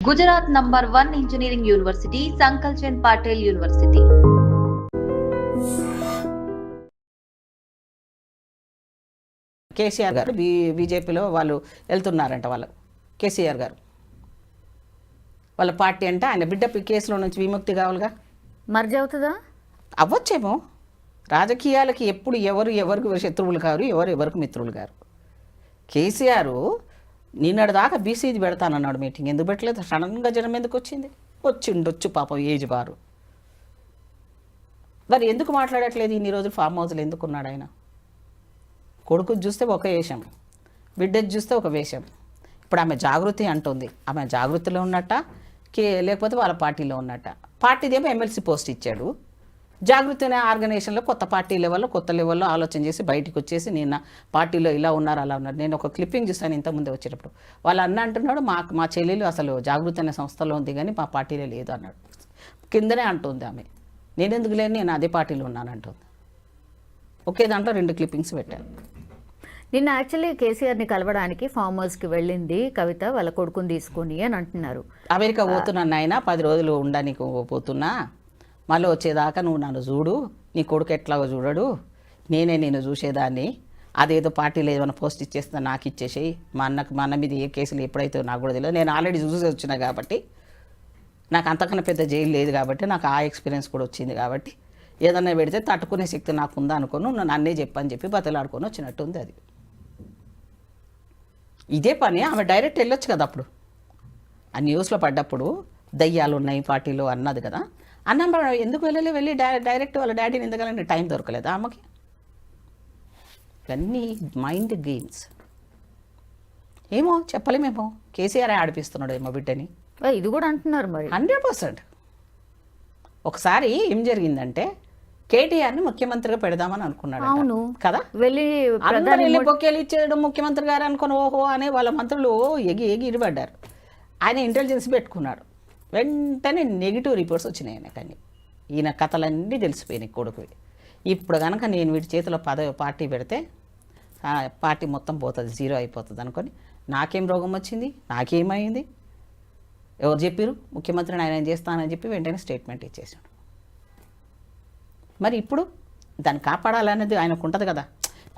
Gujarat number 1 engineering university Sankalchand Patil university. KCR గారు బీజేపీలో వాళ్ళు వెళ్తున్నారంట. వాళ్ళు కేసీఆర్ గారు వాళ్ళ పార్టీ అంటే ఆయన బిడ్డ కేసులో నుంచి విముక్తి కావాలిగా. మర్జ్ అవుతుందా? అవ్వచ్చేమో. రాజకీయాలకి ఎప్పుడు ఎవరికి శత్రువులు కారు, ఎవరికి మిత్రులు కారు. కేసీఆర్ నిన్నటిదాకా బీసీది పెడతానన్నాడు మీటింగ్. ఎందుకు పెట్టలేదు? సడన్గా జనం ఎందుకు వచ్చింది? వచ్చిండొచ్చు పాపం, ఏజ్ బారు. మరి ఎందుకు మాట్లాడట్లేదు ఇన్ని రోజులు? ఫామ్ హౌస్లో ఎందుకున్నాడు ఆయన? కొడుకు చూస్తే ఒక వేషం, బిడ్డది చూస్తే ఒక వేషం. ఇప్పుడు ఆమె జాగృతి అంటుంది. ఆమె జాగృతిలో ఉన్నట్ట లేకపోతే వాళ్ళ పార్టీలో ఉన్నట్ట? పార్టీదేమో ఎమ్మెల్సీ పోస్ట్ ఇచ్చాడు. జాగృతి అనే ఆర్గనైజేషన్లో కొత్త పార్టీ లెవెల్లో కొత్త లెవెల్లో ఆలోచన చేసి బయటకు వచ్చేసి నిన్న పార్టీలో ఇలా ఉన్నారు అలా ఉన్నారు. నేను ఒక క్లిప్పింగ్ చూస్తాను ఇంతకుముందే వచ్చేటప్పుడు. వాళ్ళ అన్న అంటున్నాడు మా చెల్లెలు అసలు జాగృతి అనే సంస్థలో ఉంది కానీ మా పార్టీలో లేదు అన్నాడు. కిందనే అంటుంది ఆమె, నేనెందుకు లేని నేను అదే పార్టీలో ఉన్నాను అంటుంది. ఒకే దాంట్లో 2 క్లిప్పింగ్స్ పెట్టాను. నిన్న యాక్చువల్లీ కేసీఆర్ని కలవడానికి ఫామ్ హౌస్కి వెళ్ళింది కవిత వాళ్ళ కొడుకుని తీసుకొని అని అంటున్నారు. అమెరికా పోతున్నాను ఆయన 10 రోజులు ఉండడానికి పోతున్నా, మళ్ళీ వచ్చేదాకా నువ్వు నన్ను చూడు, నీ కొడుకు ఎట్లాగో చూడడు, నేనే నేను చూసేదాన్ని, అదేదో పార్టీలో ఏమైనా పోస్ట్ ఇచ్చేస్తా నాకు ఇచ్చేసేయి, మా అన్న మీద ఏ కేసులు ఎప్పుడైతే నాకు కూడా తెలియదు, నేను ఆల్రెడీ చూసి వచ్చినా కాబట్టి నాకు అంతకన్నా పెద్ద జైలు లేదు కాబట్టి నాకు ఆ ఎక్స్పీరియన్స్ కూడా వచ్చింది కాబట్టి ఏదన్నా పెడితే తట్టుకునే శక్తి నాకు ఉందా అనుకోను, నన్ను అన్నే చెప్పని చెప్పి బతలాడుకొని వచ్చినట్టు ఉంది. అది ఇదే పని ఆమె డైరెక్ట్ వెళ్ళొచ్చు కదా. అప్పుడు ఆ న్యూస్లో పడ్డప్పుడు దయ్యాలు ఉన్నాయి పార్టీలో అన్నది కదా. అన్న ఎందుకు వెళ్ళి డైరెక్ట్ వాళ్ళ డాడీని ఎందుకంటే టైం దొరకలేదు ఆమెకి. ఇవన్నీ మైండ్ గేమ్స్ ఏమో చెప్పలేమేమో. కేసీఆర్ ఆడిపిస్తున్నాడు ఏమో బిడ్డని, ఇది కూడా అంటున్నారు మరి. 100%. ఒకసారి ఏం జరిగిందంటే కేటీఆర్ని ముఖ్యమంత్రిగా పెడదామని అనుకున్నాడు. అవును కదా. వెళ్ళి బొకేలు ఇచ్చేయడం ముఖ్యమంత్రి గారు అనుకుని ఓహో అనే వాళ్ళ మంత్రులు ఎగి ఇరిపడ్డారు. ఆయన ఇంటెలిజెన్స్ పెట్టుకున్నాడు. వెంటనే నెగిటివ్ రిపోర్ట్స్ వచ్చినాయి ఆయన. కానీ ఈయన కథలన్నీ తెలిసిపోయినాయి కొడుకు. ఇప్పుడు కనుక నేను వీటి చేతిలో పార్టీ పెడితే పార్టీ మొత్తం పోతుంది, జీరో అయిపోతుంది అనుకొని నాకేం రోగం వచ్చింది, నాకేమైంది, ఎవరు చెప్పారు ముఖ్యమంత్రిని ఆయన చేస్తానని చెప్పి వెంటనే స్టేట్మెంట్ ఇచ్చేసాడు. మరి ఇప్పుడు దాన్ని కాపాడాలనేది ఆయనకు ఉంటుంది కదా.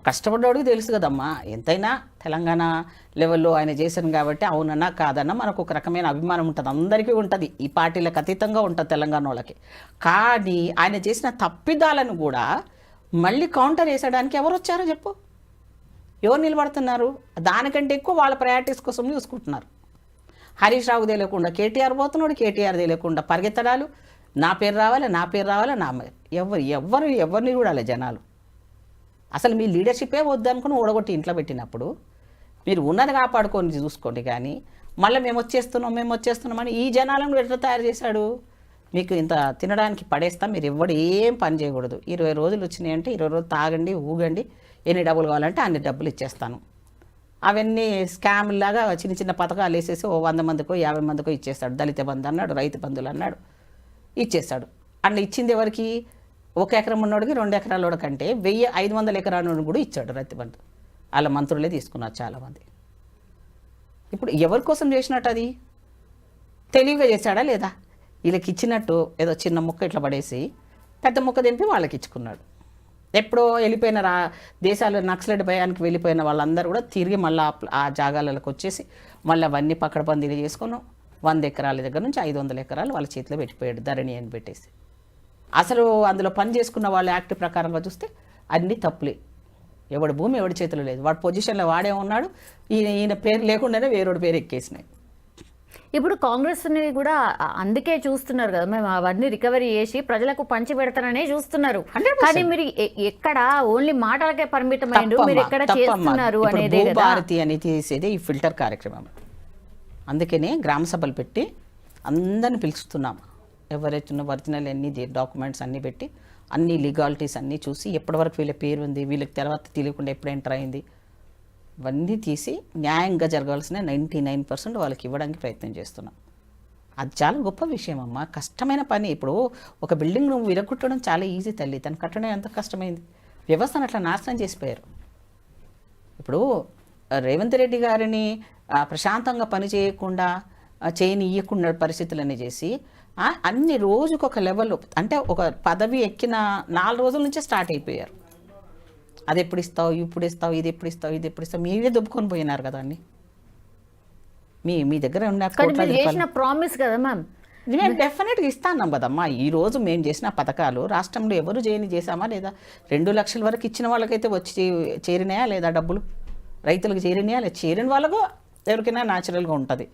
కష్టపడ్డవాడికి తెలుసు కదమ్మా. ఎంతైనా తెలంగాణ లెవెల్లో ఆయన చేశాను కాబట్టి అవునన్నా కాదన్నా మనకు ఒక రకమైన అభిమానం ఉంటుంది, అందరికీ ఉంటుంది, ఈ పార్టీలకు అతీతంగా ఉంటుంది తెలంగాణ వాళ్ళకి. కానీ ఆయన చేసిన తప్పిదాలను కూడా మళ్ళీ కౌంటర్ వేసడానికి ఎవరు వచ్చారో చెప్పు, ఎవరు నిలబడుతున్నారు? దానికంటే ఎక్కువ వాళ్ళ ప్రయారిటీస్ కోసం చూసుకుంటున్నారు. హరీష్ రావుకు తెలియకుండా కేటీఆర్ పోతున్నాడు, కేటీఆర్ తెలియకుండా పరిగెత్తడాలు, నా పేరు రావాలి నా ఎవరిని చూడాలి జనాలు? అసలు మీ లీడర్షిపే వద్దనుకుని ఓడగొట్టి ఇంట్లో పెట్టినప్పుడు మీరు ఉన్నది కాపాడుకొని చూసుకోండి. కానీ మళ్ళీ మేము వచ్చేస్తున్నామని ఈ జనాలను ఎట్లా తయారు చేశాడు? మీకు ఇంత తినడానికి పడేస్తాం, మీరు ఎవడు ఏం పని చేయకూడదు, 20 రోజులు వచ్చినాయంటే 20 రోజులు తాగండి ఊగండి, ఎన్ని డబ్బులు కావాలంటే అన్ని డబ్బులు ఇచ్చేస్తాను. అవన్నీ స్కామ్ లాగా చిన్న చిన్న పథకాలు వేసేసి 100 మందికో 50 మందికో ఇచ్చేస్తాడు. దళిత బంధు అన్నాడు, రైతు బంధువులు అన్నాడు, ఇచ్చేస్తాడు. అట్లా ఇచ్చింది ఎవరికి? 1 ఎకరం ఉన్నోడికి 2 ఎకరాల కంటే 500 ఎకరాల కూడా ఇచ్చాడు రైతు బంధు. వాళ్ళ మంత్రులే తీసుకున్నారు చాలామంది. ఇప్పుడు ఎవరి కోసం చేసినట్టు? అది తెలివిగా చేశాడా లేదా? వీళ్ళకి ఇచ్చినట్టు ఏదో చిన్న ముక్క ఇట్లా పడేసి పెద్ద ముక్క దింపి వాళ్ళకి ఇచ్చుకున్నాడు. ఎప్పుడో వెళ్ళిపోయిన దేశాలు నక్సలైట్ భయానికి వెళ్ళిపోయిన వాళ్ళందరూ కూడా తిరిగి మళ్ళీ ఆ జాగాలకు వచ్చేసి మళ్ళీ అవన్నీ పక్కడబందీలు చేసుకున్నాం. 100 ఎకరాల దగ్గర నుంచి 500 ఎకరాలు వాళ్ళ చేతిలో పెట్టిపోయాడు ధరణి అని పెట్టేసి. అసలు అందులో పని చేసుకున్న వాళ్ళ యాక్ట్ ప్రకారంగా చూస్తే అన్నీ తప్పులే. ఎవడి భూమి ఎవడి చేతిలో లేదు, వాడి పొజిషన్లో వాడే ఉన్నాడు. ఈయన పేరు లేకుండానే వేరేవాడి పేరు ఎక్కేసినాయి. ఇప్పుడు కాంగ్రెస్ని కూడా అందుకే చూస్తున్నారు కదా, మేము అవన్నీ రికవరీ చేసి ప్రజలకు పంచి పెడతారనే చూస్తున్నారు. కానీ మీరు ఎక్కడ ఓన్లీ మాటలకే పరిమితమైండు, మీరు ఎక్కడ చేస్తున్నారు అనేది. భారతి అని తీసేది ఈ ఫిల్టర్ కార్యక్రమం. అందుకనే గ్రామ సభలు పెట్టి అందరిని పిలుస్తున్నాం. ఎవరైతే ఒరిజినల్ అన్ని డాక్యుమెంట్స్ అన్నీ పెట్టి అన్ని లీగాలిటీస్ అన్నీ చూసి ఎప్పటివరకు వీళ్ళ పేరు ఉంది, వీళ్ళకి తర్వాత తెలియకుండా ఎప్పుడు ఎంటర్ అయింది, ఇవన్నీ తీసి న్యాయంగా జరగాల్సిన 99% వాళ్ళకి ఇవ్వడానికి ప్రయత్నం చేస్తున్నాం. అది చాలా గొప్ప విషయం అమ్మా, కష్టమైన పని. ఇప్పుడు ఒక బిల్డింగ్ నువ్వు విరగొట్టడం చాలా ఈజీ తల్లి, దాన్ని కట్టడం ఎంత కష్టమైంది. వ్యవస్థను అట్లా నాశనం చేసిపోయారు. ఇప్పుడు రేవంత్ రెడ్డి గారిని ప్రశాంతంగా పని చేయకుండా చేయనియకుండా పరిస్థితులన్నీ చేసి అన్ని రోజుకు ఒక లెవెల్, అంటే ఒక పదవి ఎక్కిన 4 రోజుల నుంచే స్టార్ట్ అయిపోయారు. అది ఎప్పుడు ఇస్తావు, ఇప్పుడు ఇస్తావు, ఇది ఎప్పుడు ఇస్తావు, ఇది ఎప్పుడు ఇస్తావు, మీరే దుబ్బుకొని పోయినారు కదా అన్ని. మీ దగ్గర ఉన్న ప్రామిస్ కదా మ్యామ్, మేము డెఫినెట్గా ఇస్తాన్నాం కదమ్మా. ఈరోజు మేము చేసిన పథకాలు రాష్ట్రంలో ఎవరు చేసామా లేదా? 2 లక్షల వరకు ఇచ్చిన వాళ్ళకైతే వచ్చి చేరినాయా లేదా? డబ్బులు రైతులకు చేరినాయా లేదా? చేరిన వాళ్ళకు ఎవరికైనా న్యాచురల్గా ఉంటుంది.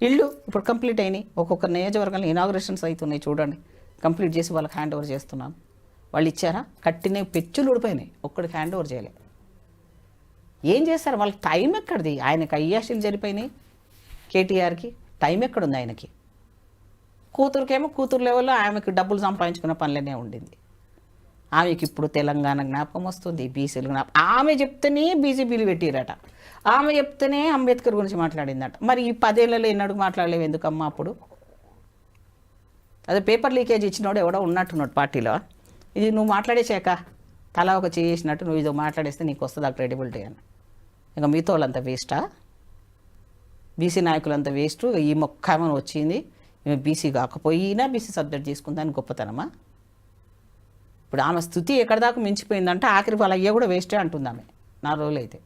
ఇళ్ళు ఇప్పుడు కంప్లీట్ అయినాయి. ఒక్కొక్క నియోజకవర్గంలో ఇనాగ్రేషన్స్ అవుతున్నాయి చూడండి. కంప్లీట్ చేసి వాళ్ళకి హ్యాండ్ ఓవర్ చేస్తున్నాను. వాళ్ళు ఇచ్చారా? కట్టిన పెచ్చులు ఊడిపోయినాయి, ఒక్కడికి హ్యాండ్ ఓవర్ చేయలే. ఏం చేస్తారు? వాళ్ళకి టైం ఎక్కడిది? ఆయనకి అయ్యాషీలు జరిపోయినాయి, కేటీఆర్కి టైం ఎక్కడుంది ఆయనకి? కూతురుకేమో కూతురు లెవెల్లో ఆమెకు డబ్బులు సంపాదించుకున్న పనులనే ఉండింది. ఆమెకి ఇప్పుడు తెలంగాణ జ్ఞాపకం వస్తుంది, బీసీలు జ్ఞాపకం. ఆమె చెప్తేనే బీజేపీలు పెట్టిరట, ఆమె చెప్తేనే అంబేద్కర్ గురించి మాట్లాడిందట. మరి ఈ 10 ఏళ్లలో ఎన్నడూ మాట్లాడలేవు ఎందుకమ్మా? అప్పుడు అదే పేపర్ లీకేజ్ ఇచ్చినోడు ఎవడో ఉన్నట్టున్నాడు పార్టీలో. ఇది నువ్వు మాట్లాడేసాక తలా ఒక చేసినట్టు నువ్వు ఇది మాట్లాడేస్తే నీకు వస్తుంది ఆ క్రెడిబిలిటీ అని. ఇంకా మిగతా వాళ్ళంతా వేస్టా? బీసీ నాయకులంతా వేస్ట్. ఈ మొక్కమని వచ్చింది, బీసీ కాకపోయినా బీసీ సబ్జెక్ట్ తీసుకుందాని గొప్పతనమా? ఇప్పుడు ఆమె స్థుతి ఎక్కడి దాకా మించిపోయిందంటే ఆఖరి వాళ్ళ అయ్యా కూడా వేస్టే అంటుంది ఆమె. 4 రోజులు అయితే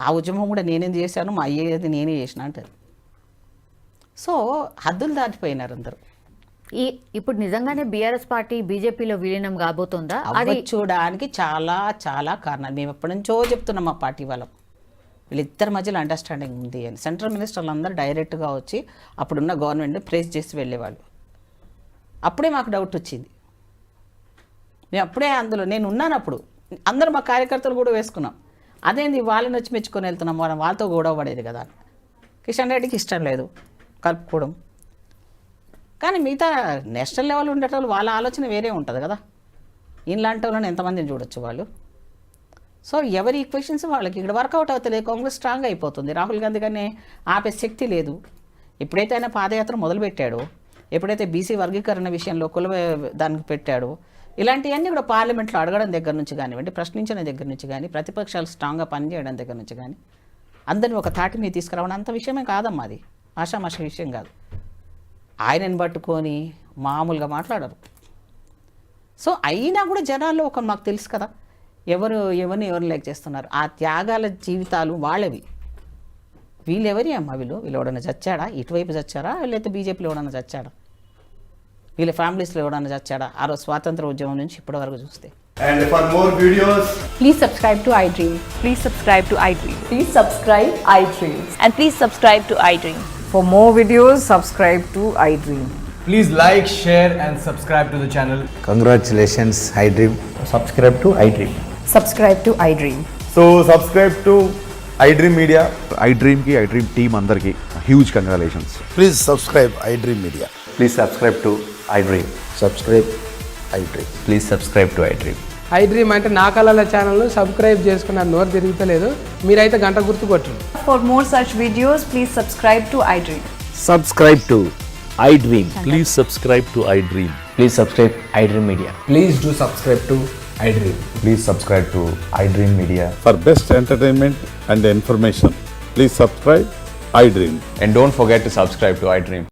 ఆ ఉద్యమం కూడా నేనేం చేశాను, మా అయ్యేది నేనే చేసిన అంటారు. సో హద్దులు దాటిపోయినారు అందరూ. ఇప్పుడు నిజంగానే బీఆర్ఎస్ పార్టీ బీజేపీలో విలీనం కాబోతుందా? అది చూడడానికి చాలా చాలా కారణాలు మేము ఎప్పటి నుంచో చెప్తున్నాం. మా పార్టీ వాళ్ళం వీళ్ళిద్దరి మధ్యలో అండర్స్టాండింగ్ ఉంది అని. సెంట్రల్ మినిస్టర్లు అందరూ డైరెక్ట్గా వచ్చి అప్పుడున్న గవర్నమెంట్ని ప్రేస్ చేసి వెళ్ళేవాళ్ళు. అప్పుడే మాకు డౌట్ వచ్చింది. మేము అప్పుడే అందులో నేను ఉన్నాను. అప్పుడు అందరూ మా కార్యకర్తలు కూడా వేసుకున్నాం. అదేంది వాళ్ళని వచ్చి మెచ్చుకొని వెళ్తున్నాం, వాళ్ళతో గొడవ పడేది కదా. కిషన్ రెడ్డికి ఇష్టం లేదు కలుపుకోవడం. కానీ మిగతా నేషనల్ లెవెల్ ఉండేటోళ్ళు వాళ్ళ ఆలోచన వేరే ఉంటుంది కదా. ఇలాంటి వాళ్ళని ఎంతమందిని చూడొచ్చు వాళ్ళు. సో ఎవరి ఈక్వేషన్స్ వాళ్ళకి ఇక్కడ వర్కౌట్ అవుతలేదు. కాంగ్రెస్ స్ట్రాంగ్ అయిపోతుంది. రాహుల్ గాంధీ కానీ ఆపే శక్తి లేదు. ఎప్పుడైతే ఆయన పాదయాత్ర మొదలుపెట్టాడో, ఎప్పుడైతే బీసీ వర్గీకరణ విషయంలో దానికి పెట్టాడో, ఇలాంటివన్నీ కూడా పార్లమెంట్లో అడగడం దగ్గర నుంచి కానివ్వండి, ప్రశ్నించడం దగ్గర నుంచి కానీ, ప్రతిపక్షాలు స్ట్రాంగ్గా పనిచేయడం దగ్గర నుంచి కానీ, అందరినీ ఒక తాటి మీద తీసుకురావడం అంత విషయమే కాదమ్మా. అది ఆషామాష విషయం కాదు. ఆయనని పట్టుకొని మామూలుగా మాట్లాడరు. సో అయినా కూడా జనాల్లో ఒక మాకు తెలుసు కదా ఎవరిని లైక్ చేస్తున్నారు. ఆ త్యాగాల జీవితాలు వాళ్ళవి. వీళ్ళెవరి అమ్మ? వీళ్ళు ఎవడన్నా చచ్చాడా? ఇటువైపు చచ్చారా? లేకపోతే బీజేపీలో ఎవడన్నా చచ్చాడా? వీళ్ళ ఫ్యామిలీస్లో ఎవడన్నా చచ్చాడా? ఆ రోజు స్వాతంత్ర ఉద్యమం నుంచి ఇప్పటి వరకు చూస్తే. And for more videos, please subscribe to iDream. Please subscribe to iDream. Please subscribe iDream. And please subscribe to iDream. For more videos, subscribe to iDream. please like, share and subscribe to the channel. Congratulations, iDream. Subscribe to iDream. Subscribe to iDream. So subscribe to iDream Media. iDream ki iDream team andarki huge congratulations. Please subscribe iDream Media. Please subscribe to iDream. Subscribe iDream. Please subscribe to iDream. iDream అంటే నా కళల ఛానల్ను subscribe చేసుకున్న నోరు తిరుగుతలేదు. మీరైతే గంట గుర్తు కొట్టండి. For more such videos, please subscribe to iDream. Subscribe to iDream. Please subscribe to iDream. Please subscribe iDream Media. Please do subscribe to iDream. Please subscribe to iDream Media. For best entertainment and information, please subscribe iDream. And don't forget to subscribe to iDream.